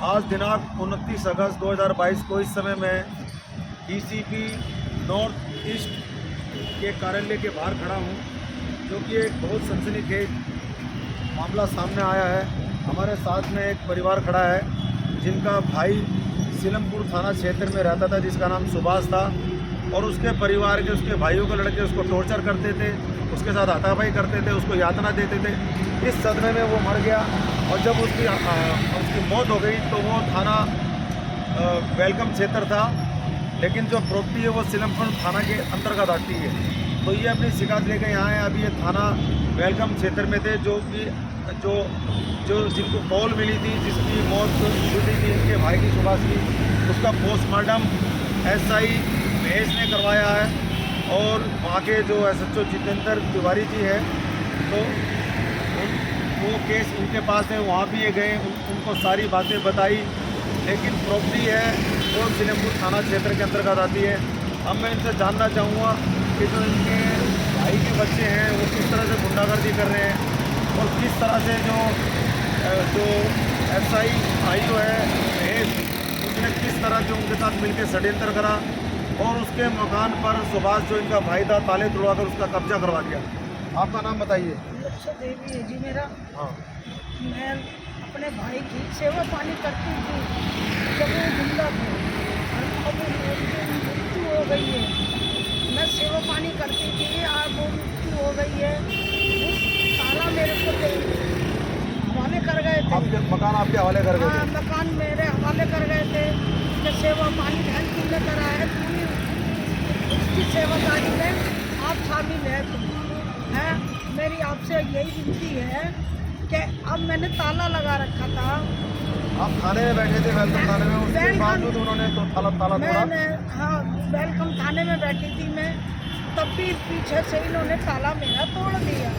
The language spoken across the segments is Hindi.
आज दिनांक 29 अगस्त 2022 को इस समय मैं डीसीपी नॉर्थ ईस्ट के कार्यालय के बाहर खड़ा हूँ, जो कि एक बहुत सनसनीखेज मामला सामने आया है। हमारे साथ में एक परिवार खड़ा है जिनका भाई सीलमपुर थाना क्षेत्र में रहता था, जिसका नाम सुभाष था, और उसके परिवार के उसके भाइयों के लड़के उसको टॉर्चर करते थे, उसके साथ हाथापाई करते थे, उसको यातना देते थे। इस सदमे में वो मर गया और जब उसकी मौत हो गई तो वो थाना वेलकम क्षेत्र था, लेकिन जो प्रॉपर्टी है वो सीलमपुर थाना के अंतर्गत आती है। तो ये अपनी शिकायत लेकर यहाँ आए। अभी ये थाना वेलकम क्षेत्र में थे, जो कि जो जिनको कॉल मिली थी, जिसकी मौत हुई थी इनके भाई की सुभाष की, उसका पोस्टमार्टम एसआई महेश ने करवाया है और वहाँ के जो एसएचओ जितेंद्र तिवारी जी है, तो वो केस उनके पास है, वहाँ भी ये गए, उनको सारी बातें बताई, लेकिन प्रॉपर्टी है वो सीलमपुर थाना क्षेत्र के अंतर्गत आती है। अब मैं इनसे जानना चाहूँगा कि जो इनके भाई के बच्चे हैं वो किस तरह से गुंडागर्दी कर रहे हैं और किस तरह से जो एसआई आईओ है महेश, उसने किस तरह से उनके साथ मिलकर षड्यंत्र करा और उसके मकान पर सुभाष जो इनका भाई था ताले तोड़वाकर उसका कब्जा करवा दिया। आपका नाम बताइए। लक्ष्य देवी है जी मेरा। हाँ, मैं अपने भाई की सेवा पानी करती थी जब वो जिंदा थे, और अब उनकी मृत्यु हो गई है। मैं सेवा पानी करती थी, आज वो मृत्यु हो गई है। उस ताला मेरे को हवाले कर गए थे। आपके मकान आपके हवाले कर गए हाँ, थे? मकान मेरे हवाले कर गए थे कि सेवा पानी बहन तुमने करा है, पूरी उसकी सेवादारी में आप शामिल है। तुम है, मेरी आपसे यही विनती है कि अब मैंने ताला लगा रखा था। आप थाने में बैठे थे वेलकम थाने में, उसके बावजूद उन्होंने तो ताला तोड़ा? मैंने हाँ वेलकम थाने में बैठी थी मैं, तब भी पीछे से इन्होंने ताला मेरा तोड़ दिया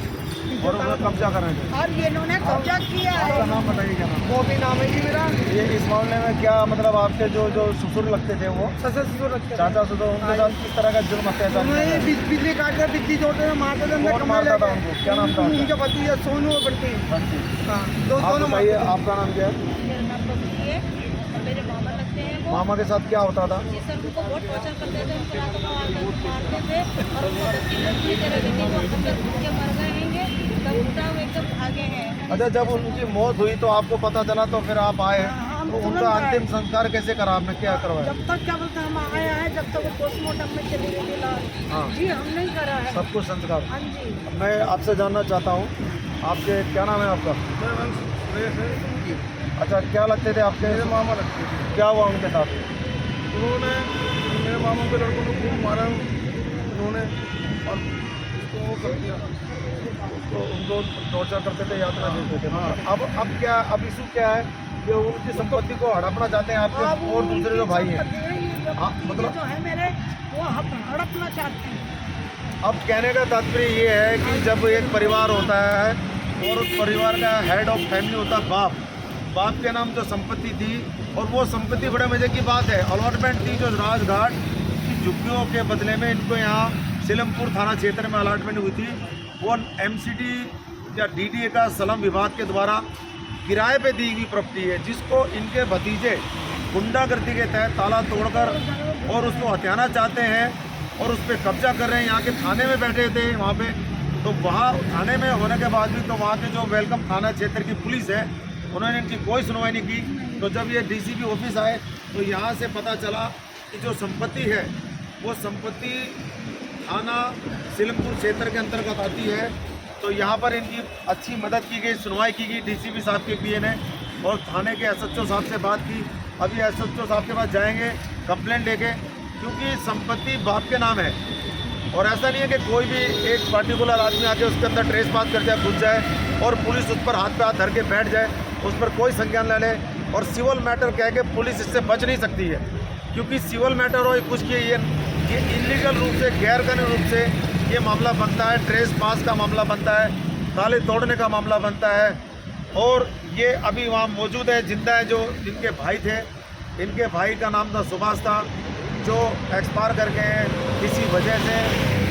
और उन्होंने कब्जा कर रहे थे। और ये इन्होंने कब्जा किया है। आपका नाम बताइए, क्या नाम? वो भी नाम है जी मेरा। ये इस मामले में क्या मतलब आपके जो ससुर लगते थे, वो ससुर ससुर रखते थे। चाचा ससुर, उनके साथ किस तरह का जुर्म अत्याचार किया गया? बिजली काट कर बिजली जोड़ते थे, मारते थे। कौन मारता था उनको? क्या नाम था उनका? उनके पति है सोनू बड़ती। हाँ, आप बताइए, आपका नाम क्या है? मेरा नाम बबली है और मेरे मामा लगते हैं वो। मामा के साथ क्या होता था? जी सर, उनको बहुत टॉर्चर करते थे, उनको रातों को मारते थे और उनको किसी तरह के वो अंदर घुस के मर गए हैं, तब उल्टा वो एकदम भागे हैं। अच्छा, जब उनकी मौत हुई तो आपको पता चला तो फिर आप आए, तो उनका अंतिम संस्कार कैसे करा आपने, क्या करवाया? जब तक क्या बोलते हैं, हम आया है, जब तक वो पोस्टमार्टम में चली गई लाश। हाँ। जी हम नहीं करा है। सब कुछ संस्कार। हाँ जी। मैं आपसे जानना चाहता हूँ, आपके क्या नाम है आपका? अच्छा, क्या लगते थे आपके? मेरे मामा लगते थे। क्या हुआ उनके साथ? उन्होंने मेरे मामा के लड़कों को खूब मारा उन्होंने, और उसको वो कर दिया। तो उनको टॉर्चर करते थे, यातना देते थे। अब क्या, अब इशू क्या है कि उनकी संपत्ति को हड़पना चाहते हैं आपके अब और दूसरे जो भाई हैं? हाँ, मतलब जो है मेरे, वो हड़पना चाहते हैं। अब कहने का तात्पर्य ये है कि जब एक परिवार होता है और उस परिवार का हेड ऑफ फैमिली होता है बाप के नाम जो संपत्ति थी, और वो संपत्ति बड़े मजे की बात है, अलॉटमेंट थी जो राजघाट की झुग्गियों के बदले में इनको यहाँ सीलमपुर थाना क्षेत्र में अलॉटमेंट हुई थी। वो एमसीडी या डीडीए का सलम विभाग के द्वारा किराए पे दी गई प्रॉपर्टी है, जिसको इनके भतीजे गुंडागर्दी के तहत ताला तोड़कर और उसको हथियाना चाहते हैं और उस पर कब्जा कर रहे हैं। यहाँ के थाने में बैठे थे वहाँ पे, तो वहाँ थाने में होने के बाद भी तो वहाँ के जो वेलकम थाना क्षेत्र की पुलिस है, उन्होंने इनकी कोई सुनवाई नहीं की। तो जब ये डीसीपी ऑफिस आए तो यहाँ से पता चला कि जो संपत्ति है वो संपत्ति थाना सीलमपुर क्षेत्र के अंतर्गत आती है। तो यहाँ पर इनकी अच्छी मदद की गई, सुनवाई की गई डीसीपी साहब के पीए ने, और थाने के एसएचओ साहब से बात की। अभी एसएचओ साहब के पास जाएंगे कंप्लेंट लेके, क्योंकि संपत्ति बाप के नाम है और ऐसा नहीं है कि कोई भी एक पार्टिकुलर आदमी आके उसके अंदर ट्रेस पास कर जाए, घुस जाए और पुलिस उस पर हाथ पे हाथ धर के बैठ जाए, उस पर कोई संज्ञान ले ले और सिविल मैटर कह के पुलिस इससे बच नहीं सकती है। क्योंकि सिविल मैटर हो कुछ की ये इलीगल रूप से, गैर कानूनी रूप से ये मामला बनता है, ट्रेस पास का मामला बनता है, ताले तोड़ने का मामला बनता है। और ये अभी वहाँ मौजूद है, जिंदा है, जो जिनके भाई थे, इनके भाई का नाम था सुभाष था, जो एक्सपायर कर गए हैं किसी वजह से,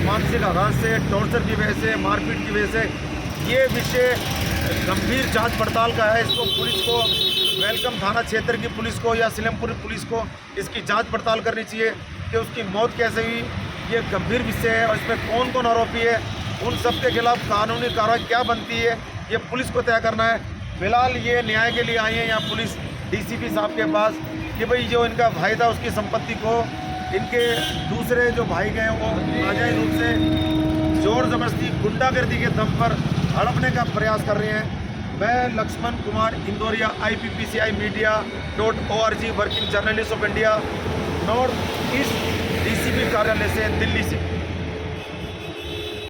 मानसिक आघात से, टॉर्चर की वजह से, मारपीट की वजह से। ये विषय गंभीर जांच पड़ताल का है। इसको पुलिस को, वेलकम थाना क्षेत्र की पुलिस को या सिलमपुर पुलिस को इसकी जांच पड़ताल करनी चाहिए कि उसकी मौत कैसे हुई। ये गंभीर विषय है और इसमें कौन कौन आरोपी है, उन सब के खिलाफ कानूनी कार्रवाई क्या बनती है, ये पुलिस को तय करना है। फिलहाल ये न्याय के लिए आई है यहाँ पुलिस डीसीपी साहब के पास कि भाई जो इनका भाई था उसकी संपत्ति को इनके दूसरे जो भाई गए वो नाजायज रूप से जोर जबरदस्ती गुंडागर्दी के दम पर हड़पने का प्रयास कर रहे हैं। मैं Lakshman Kumar Indoria, IPPCI media.org, working journalist of India, north east DCP कार्यालय से, दिल्ली से।